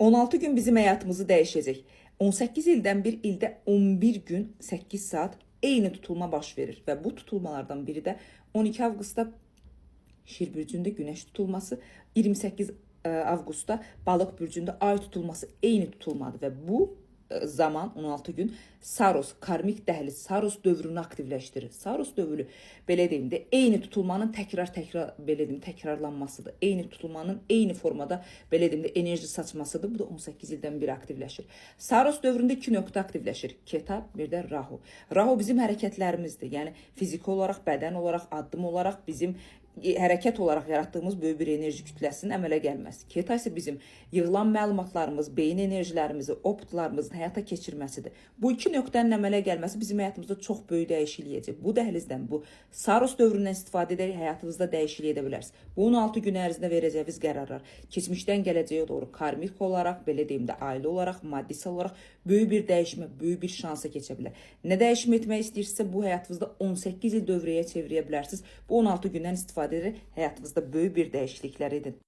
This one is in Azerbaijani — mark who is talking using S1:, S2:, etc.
S1: 16 gün bizim həyatımızı dəyişəcək. 18 ildən bir ildə 11 gün 8 saat eyni tutulma baş verir və bu tutulmalardan biri də 12 avqustda Şir bürcündə günəş tutulması, 28 avqustda Balıq bürcündə ay tutulması eyni tutulmadır və bu zaman 16 gün Saros, karmik dəhliz, Saros dövrünü aktivləşdirir. Saros dövrü belə deyim də eyni tutulmanın təkrarlanmasıdır. Eyni tutulmanın eyni formada belə deyim də enerji saçmasıdır. Bu da 18 ildən biri aktivləşir. Saros dövründə 2 nöqtə aktivləşir. Keta, bir də Rahu. Rahu bizim hərəkətlərimizdir. Yəni fiziki olaraq, bədən olaraq, addım olaraq bizim hərəkət olaraq yaratdığımız böyük bir enerji kütləsinin əmələ gəlməsi. Keta isə bizim yığılan məlumatlarımız, beyin enerjilərimizi, optlarımızın həyata keçirməsidir. Bu iki nöqtənin əmələ gəlməsi bizim həyatımızda çox böyük dəyişiklik edəcək. Bu dəhlizdən, bu Saros dövründən istifadə edərək həyatınızda dəyişiklik edə bilərsiniz. Bu 16 gün ərzində verəcəyiniz qərarlar keçmişdən gələcəyə doğru karmik olaraq, belə deyim də ailə olaraq, maddisal olaraq böyük bir dəyişmə, böyük bir şansa keçə bilər. Nə dəyişim etmək istəyirsinizsə bu həyatınızda 18 il dövrəyə çevirə bilərsiniz. Bu 16 gündən istifadə edərək həyatınızda böyük bir dəyişikliklər edin.